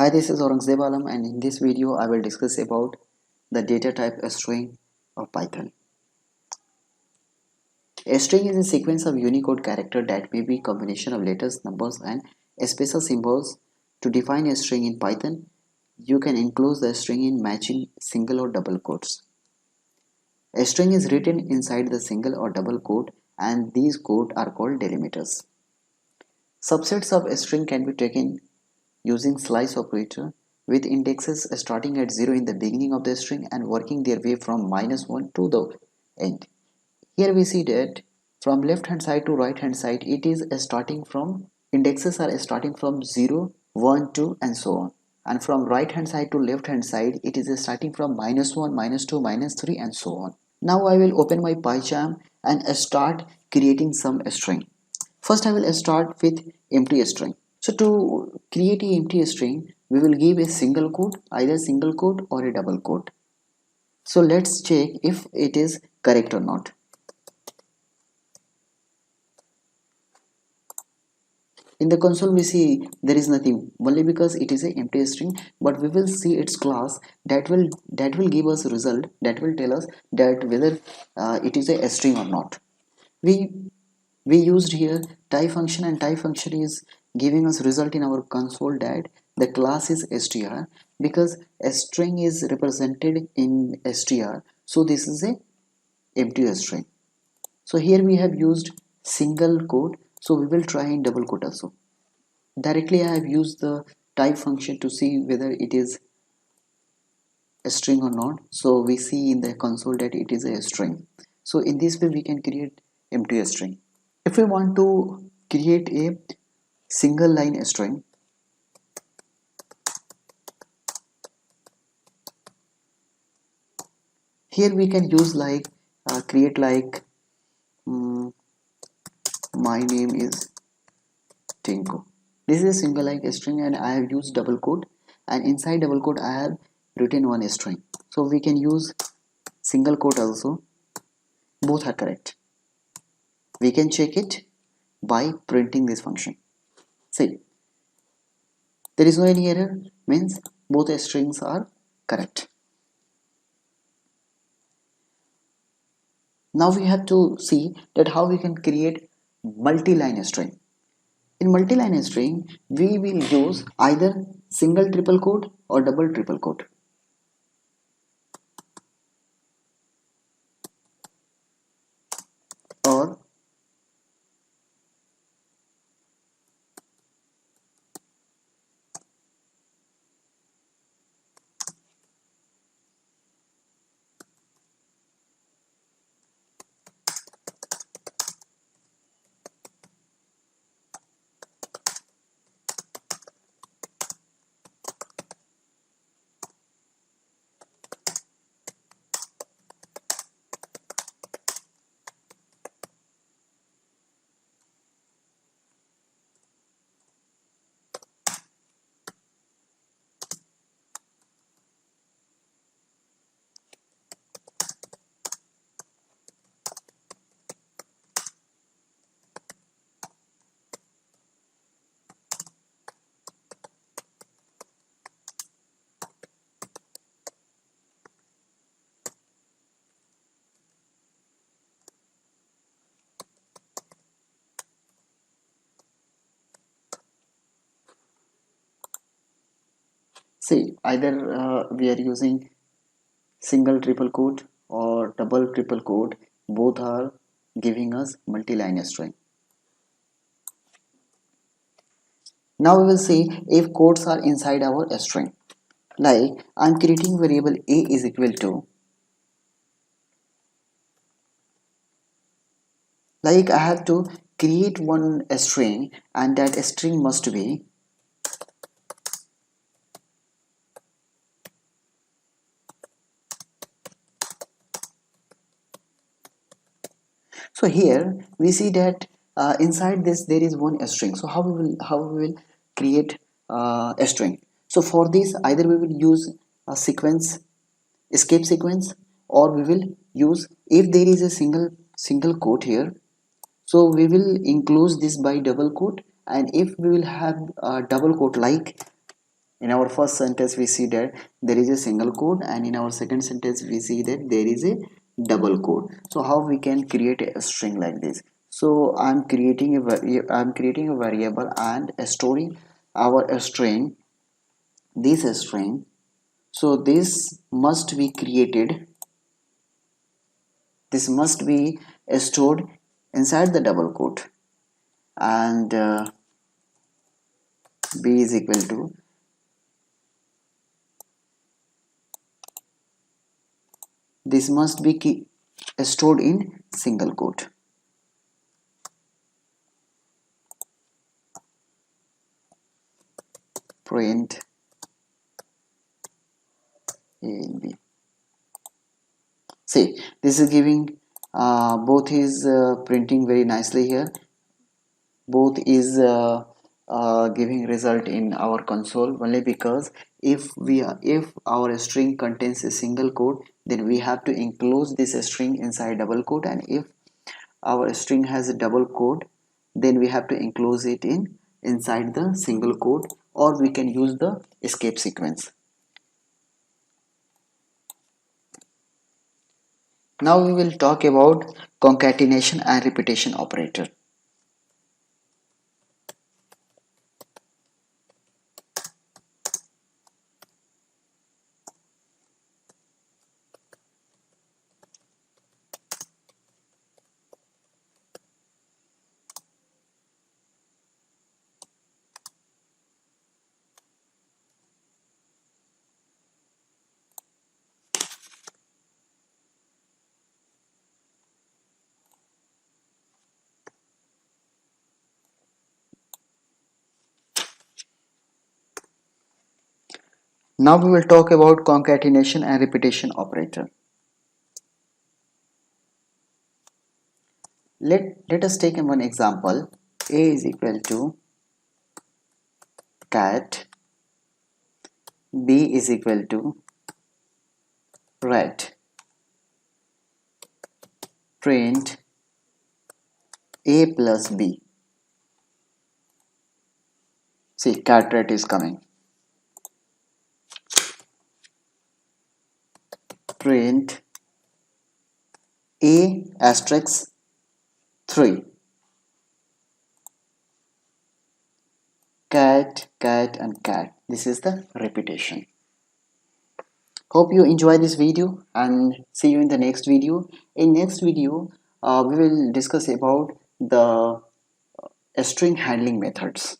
Hi, this is Aurangzeb Alam, and in this video I will discuss about the data type string of Python. A string is a sequence of Unicode character that may be a combination of letters, numbers, and special symbols. To define a string in Python, you can enclose the string in matching single or double quotes. A string is written inside the single or double quote, and these quotes are called delimiters. Subsets of a string can be taken using slice operator with indexes starting at 0 in the beginning of the string and working their way from -1 to the end. Here we see that from left hand side to right hand side it is starting from indexes are starting from 0, 1, 2 and so on, and from right hand side to left hand side it is starting from -1, -2, -3 and so on. Now I will open my PyCharm and start creating some string. First I will start with empty string. So to create an empty string, we will give a single quote, either single quote or a double quote. So let's check if it is correct or not. In the console we see there is nothing only because it is an empty string, but we will see its class that will give us a result that will tell us that whether it is a string or not. We used here type function, and type function is giving us result in our console that the class is str because a string is represented in str, so this is a empty string. So here we have used single quote, so we will try in double quote also. Directly I have used the type function to see whether it is a string or not, so we see in the console that it is a string. So in this way we can create empty string. If we want to create a single line string, here we can use like create like my name is Tinku. This is a single line string and I have used double quote, and inside double quote I have written one string. So we can use single quote also. Both are correct. We can check it by printing this function. See, there is no any error, means both strings are correct. Now we have to see that how we can create multi-line string. In multi-line string, we will use either single triple quote or double triple quote. Or see, either we are using single triple quote or double triple quote, both are giving us multi-line string. Now we will see if quotes are inside our string. Like I'm creating variable a is equal to, like I have to create one string and that string must be so here we see that inside this there is one string. So how we will create a string? So for this either we will use a sequence, escape sequence, or we will use, if there is a single quote here, so we will enclose this by double quote, and if we will have a double quote like In our first sentence we see that there is a single quote, and in our second sentence we see that there is a double quote. So how we can create a string like this? So I'm creating a variable and storing our string, this string. So this must be stored inside the double quote, and b is equal to, this must be stored in single quote. Print a and b. See, this is giving, both is printing very nicely here. Both is giving result in our console, only because if our string contains a single quote, then we have to enclose this string inside double quote, and if our string has a double quote, then we have to enclose it inside the single quote, or we can use the escape sequence. Now we will talk about concatenation and repetition operator. Now we will talk about concatenation and repetition operator. Let us take one example. A is equal to cat, B is equal to rat. Print A plus B. See, cat rat is coming. Print A asterisk 3. Cat, cat and cat. This is the repetition. Hope you enjoy this video, and see you in the next video. In next video, we will discuss about the string handling methods.